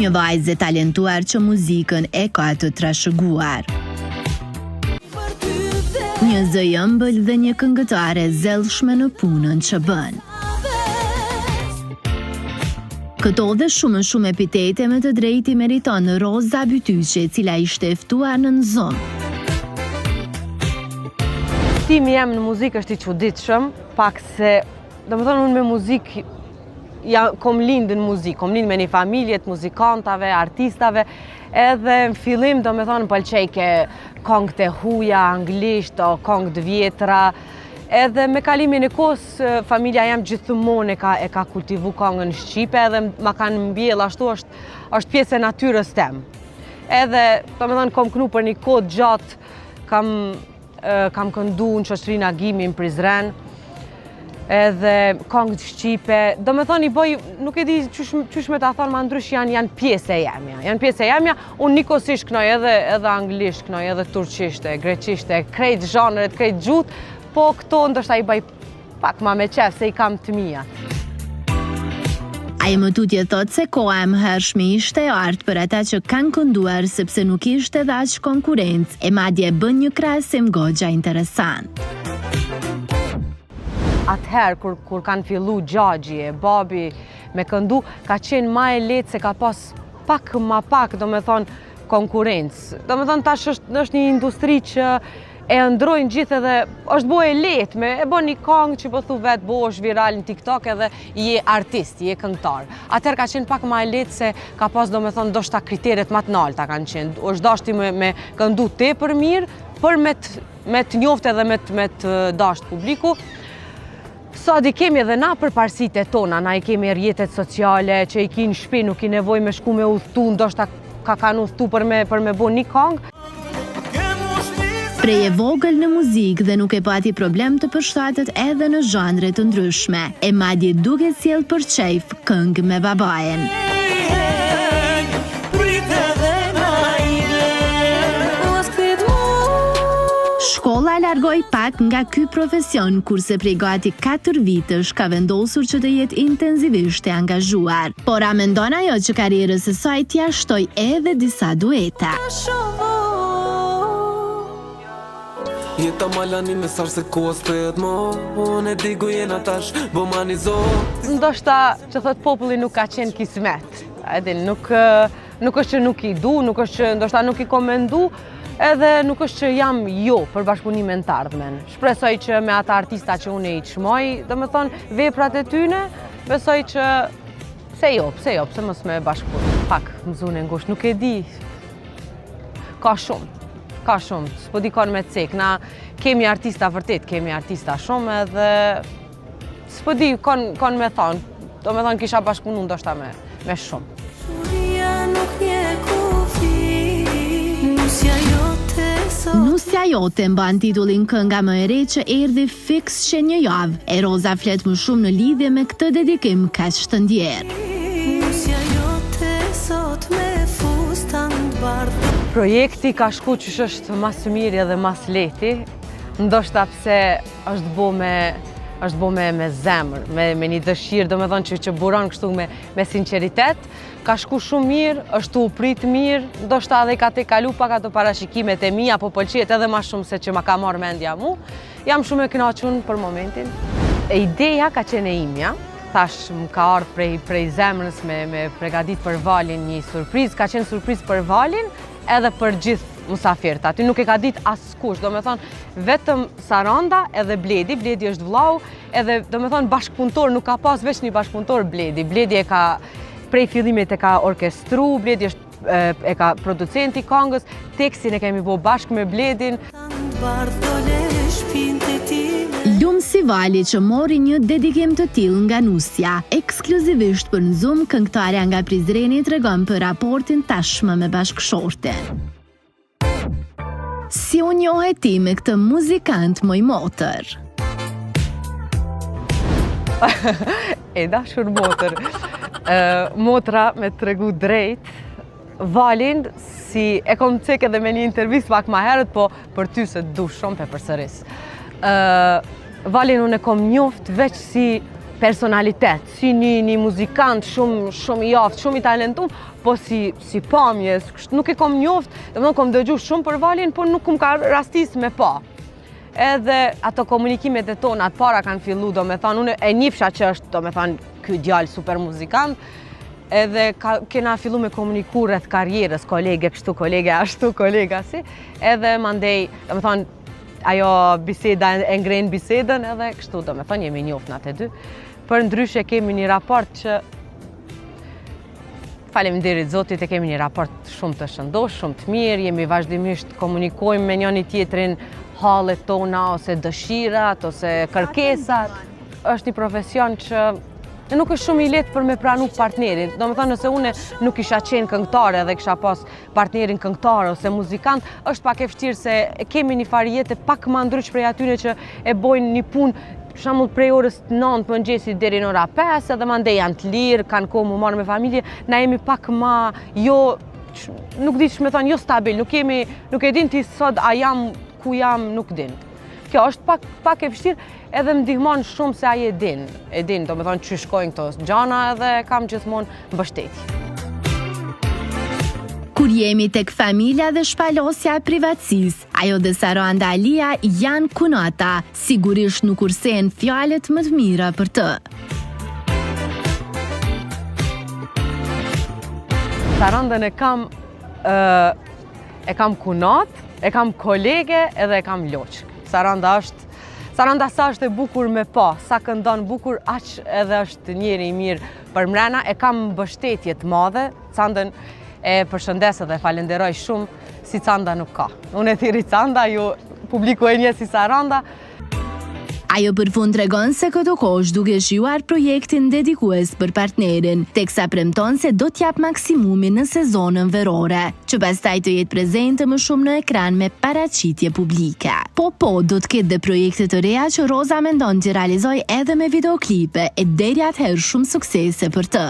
Një vajzë e talentuar që muzikën e ka të trashëguar. Një zë i ëmbël dhe një këngëtare zellshme në punën që bën. Këto dhe shumë epitete me të drejtë i meriton Roza Bytyqi, e cila ishte e ftuar në Zoom. Ftimi jam në muzikë është i çuditshëm, pak se, domethënë unë me muzikë kom lindë në muzikë, kom lindë me një familje të muzikantave, artistave, edhe në fillim domethënë pëlqejke këngët e huaja anglisht o këngë të vjetra, edhe me kalimin e kohës familja jam gjithmonë e ka kultivu këngën shqipe edhe ma kanë mbjell ashtu është pjesë e natyrës tem. Edhe domethënë kom knu për një kohë gjatë, kam këndu në shoqërinë Agimi në Prizren, edhe këngët shqipe, domethënë i bëj, nuk e di qysh me ta thonë ma ndrysh, janë pjesë e jemja, unë nikosisht kënoj edhe anglisht kënoj, edhe turqisht, greqisht, krejt zhanret, krejt gjut, po këto ndoshta i bëj pak ma me qef, se i kam të mia. Ai më tutje thot se koha e mëhershme ishte e artë për ata që kanë kënduar sepse nuk ishte dhe aq konkurrencë, e madje bën një krahasim goxha interesant. Atëherë, kur kanë fillu Gjagji e Babi me këndu, ka qenë ma e lehtë se ka pas pak, do me thonë, konkurencë. Do me thonë, tash është një industri që e ndrojnë gjithë edhe është bo e lehtë e bo një këngë që po thu vetë bo është viral në TikTok edhe je artist, je këngëtar. Atëherë ka qenë pak ma e lehtë se ka pas, do me thonë, ndoshta kriteret ma të nalta kanë qenë. është dashti me këndu tepër mirë, për me të njoftë edhe me të dashtë publiku. Sot i kemi edhe na për parësit e tona, na i kemi rjetet sociale që i ki në shpi, nuk i nevoj me shku me udhtu, ndoshta ka kanë udhtu për me bo një këngë. Prej e vogël në muzikë dhe nuk e pati problem të përshtatet edhe në zhanre të ndryshme, e madje duke sjell për qejf këngë me babajen. Shkolla largoj pak nga ky profesion, kurse prej gati 4 vitësh ka vendosur që të jetë intensivisht e angazhuar. Por a mendon ajo që karrierës së saj t'ia shtoj edhe disa dueta? Jeta malani me sarë se kohës të jetë mo, unë e digu jena tash, bo mani zot. Ndoshta që thot populli nuk ka qenë kismet, nuk është që nuk i du, nuk është që ndoshta nuk i komendu, edhe nuk është që jam për bashkëpunim në të ardhmen. Shpresoj që me ata artista që unë i çmoj, do me thonë veprat e tyne, besoj që pse mos me bashkëpunim. Pak më zune ngusht, nuk e di, ka shumë, s'po di kon me cek, na kemi artista vërtet, kemi artista shumë edhe s'po di kon me thonë, do me thonë kisha bashkëpunu ndoshta me shumë. Nusja jote mban titullin kënga më e re që erdhi fiks që një javë, e Roza flet më shumë në lidhje me këtë dedikim kaq të ndjerë. Projekti ka shku që është mas mirë edhe mas lehti, ndoshta pse është bo me zemër, me një dëshirë, do me thonë që buron kështu me sinceritet, ka shku shumë mirë, është u prit mirë, ndoshta edhe ka te kalu pak ato parashikimet e mia, po pëlqejet edhe ma shumë se që ma ka marrë mendja mu. Jam shumë e kënaqur për momentin. Ideja ka qenë e imja, tash më ka ardhur prej zemrës me pregadit për Valin një surprizë, ka qenë surprizë për Valin edhe për gjithë musafirët. Aty nuk e ka dit askush, do me thonë vetëm Saranda edhe Bledi është vllau, edhe do me thonë bashkëpunëtor, nuk ka pas veç një bashkëpunëtor Bledi e ka prej fillimit e ka orkestru, Bledi e ka producenti këngës, tekstin e kemi bo bashkë me Bledin. Lumsi Vali që mori një dedikim të tillë nga Nusja, ekskluzivisht për në Zoom, këngëtarja nga Prizreni tregon për raportin tashmë me bashkëshorten. Si u njohe ti me këtë muzikant moj motër? E dashur motër. Motra me të tregu drejt, Valin, si e kom cek edhe me një intervjist pak ma herët, po për ty se du shumë pe përsëris. Valin unë e kom njoft veç si personalitet, si një muzikant shumë i aftë, shumë i talentum, po si pamje, nuk e kom njoft, kom dëgju shumë për Valin, po nuk ka rastis me pa. Edhe ato komunikimet e tona atë para kanë fillu, do me thonë, unë e njifsha që është, do me thonë, ky djalë super muzikant, edhe kena fillu me komuniku rreth karrierës, kolege kështu, kolege ashtu, kolega si, edhe mandej, do me thonë, ajo biseda e ngrenë bisedën, edhe kështu, do me thonë, jemi njoft në atë dy. Për ndryshe kemi një raport që, faleminderit Zotit, kemi një raport shumë të shëndosh, shumë të mirë, jemi vazhdimisht komunikojmë me njëri tjetrin hallet tona, ose dëshirat, ose kërkesat. Është një profesion që nuk është shumë i lehtë për me pranu partnerin. Do me thonë, nëse une nuk isha qenë këngëtare dhe kisha pas partnerin këngëtare ose muzikant, është pak e vështirë se kemi një farë jete pak më ndryq prej atyre që e bojnë një punë, për shembull prej orës 9 mëngjesit deri në ora 5, edhe mandej janë të lirë, kanë kohë mu marrë me familje, na jemi pak ma, nuk di që me thonë, jo stabil, nuk e din ti sot a jam ku jam, nuk din. Kjo është pak e vështirë, edhe më ndihmon shumë se ai e din, do me thonë që shkojnë këto gjana edhe kam gjithmonë mbështetje. Kur jemi tek familja dhe shpalosja e privatësisë, ajo dhe Saranda Alia janë kunata, sigurisht nuk kursen fjalët më të mira për të. Sarandën e kam kunat, e kam kolege edhe e kam loqk. Saranda sa është e bukur me pa, sa këndon bukur, aq edhe është njeri i mirë për mrena, e kam mbështetje të madhe, Candën e përshëndes dhe falenderoj shumë, si Canda nuk ka. Unë e thiri Canda, ju publiku e një si Saranda. Ajo përfund tregon se këto kosh duke shijuar projektin dedikues për partnerin, teksa premton se do t'jap maksimumin në sezonën verore, që pastaj të jetë prezente më shumë në ekran me paraqitje publike. Po, do të ketë dhe projekte të reja që Roza mendon t'i realizoj edhe me videoklipe e deri atëherë shumë suksese për të.